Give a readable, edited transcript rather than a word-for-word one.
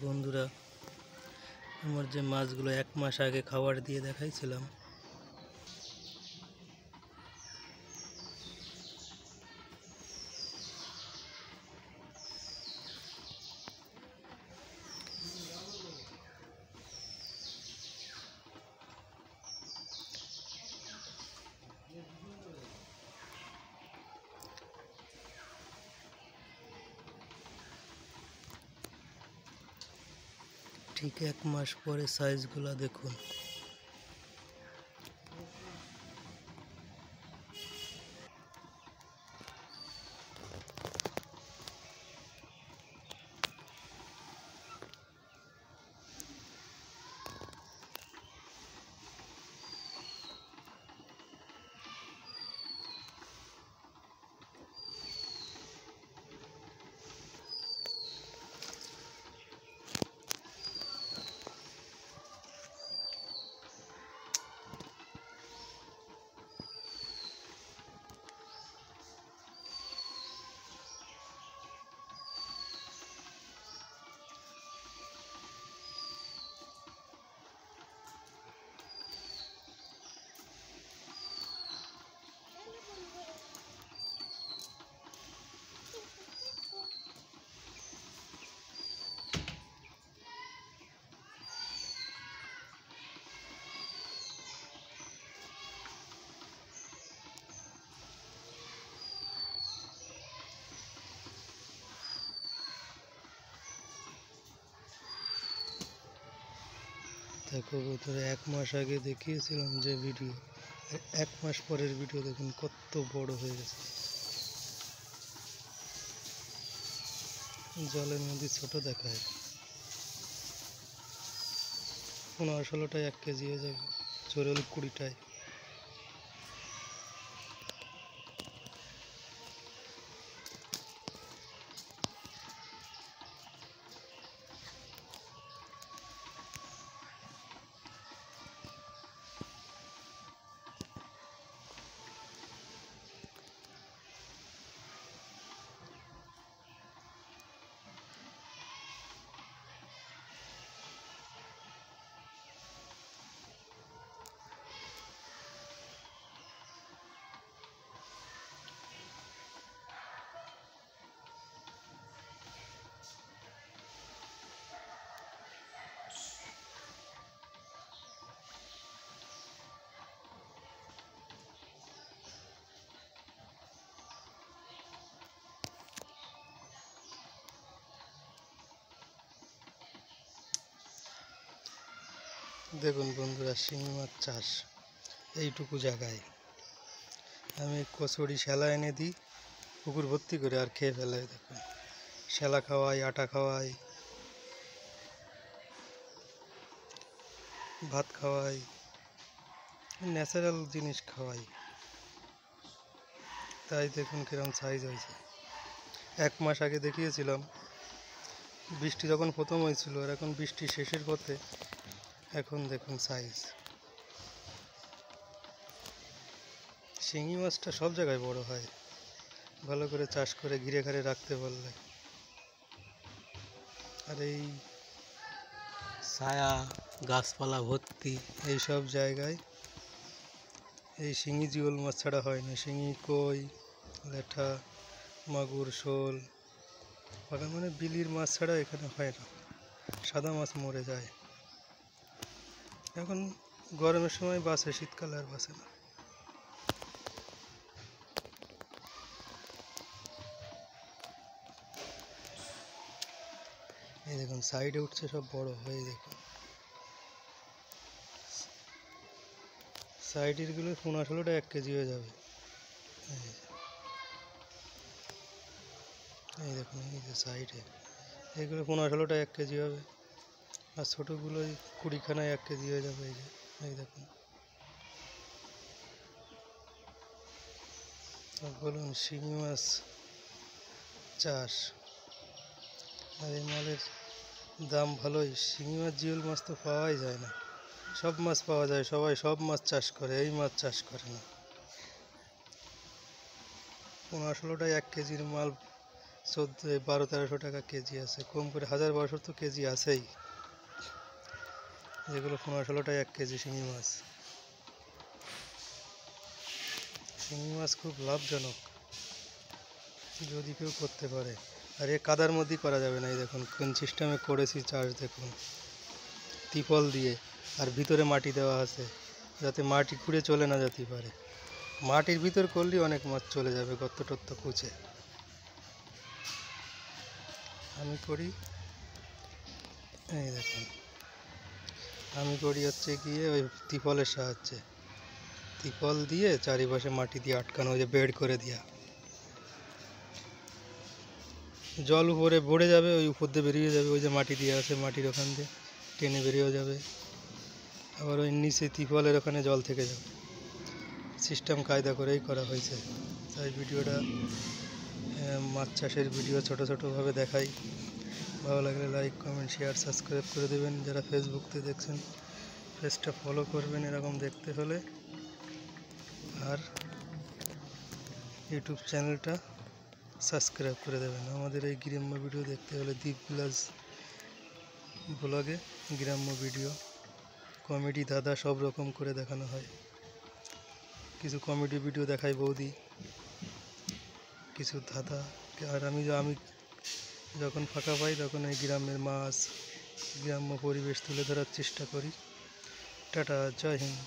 বন্ধুরা, আমার যে মাছগুলো 1 মাস আগে খাবার দিয়ে দেখাইছিলাম, ঠিক 1 মাস পরে সাইজগুলো দেখুন। দেখো বন্ধুরা, 1 মাস আগে দেখিয়েছিলাম যে ভিডিও, 1 মাস পরের ভিডিও দেখুন কত বড় হয়ে গেছে। জলের মধ্যে ছোট দেখায়, 15-16টায় 1 কেজি হয়ে যাবে, জোরে হলে 20টায়। দেখুন বন্ধুরা, শিঙি মাছ চাষ এইটুকু জায়গায়। আমি কচুরি শ্যালা এনে দিই পুকুর ভর্তি করে, আর খেয়ে ফেলে। দেখুন, শ্যালা খাওয়াই, আটা খাওয়াই, ভাত খাওয়াই, ন্যাচারাল জিনিস খাওয়াই, তাই দেখুন কিরকম সাইজ হয়েছে। 1 মাস আগে দেখিয়েছিলাম, বৃষ্টি যখন প্রথম হয়েছিল, আর এখন বৃষ্টি শেষের পথে, এখন দেখুন সাইজ। শিঙি মাছটা সব জায়গায় বড় হয়, ভালো করে চাষ করে ঘিরে ঘাড়ে রাখতে পারলে। আর এই ছায়া গাছপালা ভর্তি এই সব জায়গায় এই শিঙি জিওল মাছ ছাড়া হয় না। শিঙি, কই, ল্যাঠা, মাগুর, শোল, মানে বিলির মাছ ছাড়া এখানে হয় না। সাদা মাছ মরে যায়। এখন গরমের সময় বাঁচে, শীতকালে আর বাঁচে না। এই দেখুন সাইডে উঠছে, সব বড় হয়ে। দেখুন সাইডের গুলো 15-16টায় 1 কেজি হয়ে যাবে। এই দেখুন, এই যে সাইডে এইগুলো 15-16টায় 1 কেজি হবে, আর ছোটোগুলো 20খানায় 1 কেজি হয়ে যাবে। এই যে, এই দেখুন। বলুন, শিঙি মাছ চাষ, আর এই মালের দাম ভালোই। শিঙি মাছ, জিওল মাছ তো পাওয়াই যায় না। সব মাছ পাওয়া যায়, সবাই সব মাছ চাষ করে, এই মাছ চাষ করে না। 15-16টায় 1 কেজির মাল 1200-1300 টাকা কেজি আছে, কম করে 1000-1200 তো কেজি আছেই, যেগুলো 15-16 টাকা 1 কেজি শিঙি মাছ। শিঙি মাছ খুব লাভজনক যদি কেউ করতে পারে। আর এ কাদার মধ্যেই করা যাবে না, এই দেখুন কোন সিস্টেমে করেছি চাষ দেখুন, ত্রিপল দিয়ে, আর ভিতরে মাটি দেওয়া আছে যাতে মাটি খুঁড়ে চলে না যেতে পারে। মাটির ভিতর করলেই অনেক মাছ চলে যাবে গর্ত টর্ত কুচে। আমি করি, এই দেখুন আমি করি হচ্ছে গিয়ে ওই ত্রিপলের সাহায্যে, ত্রিপল দিয়ে চারিপাশে মাটি দিয়ে আটকানো, ওই যে বেড করে দেওয়া, জল উপরে পড়ে যাবে, ওই উপর দিয়ে বেরিয়ে যাবে, ওই যে মাটি দিয়ে আছে মাটির ওখান দিয়ে টেনে বেরিয়ে যাবে, আবার ওই নিচে ত্রিপলের ওখানে জল থেকে যাবে। সিস্টেম কায়দা করেই করা হয়েছে। তাই ভিডিওটা মাছ চাষের ভিডিও ছোটোভাবে দেখাই। ভালো লাগলে লাইক, কমেন্ট, শেয়ার, সাবস্ক্রাইব করে দেবেন। যারা ফেসবুকতে দেখছেন পেজটা ফলো করবেন এরকম দেখতে হলে, আর ইউটিউব চ্যানেলটা সাবস্ক্রাইব করে দেবেন। আমাদের এই গ্রাম্য ভিডিও দেখতে হলে দ্বীপ ভিলেজ ব্লগে গ্রাম্য ভিডিও, কমেডি, ধাঁধা সব রকম করে দেখানো হয়। কিছু কমেডি ভিডিও দেখাই বৌদি, কিছু ধাঁধা। আর আমি যখন ফাঁকা পাই তখন এই গ্রামের মাছ, গ্রাম্য পরিবেশ তুলে ধরার চেষ্টা করি। টাটা, জয় হিন্দ।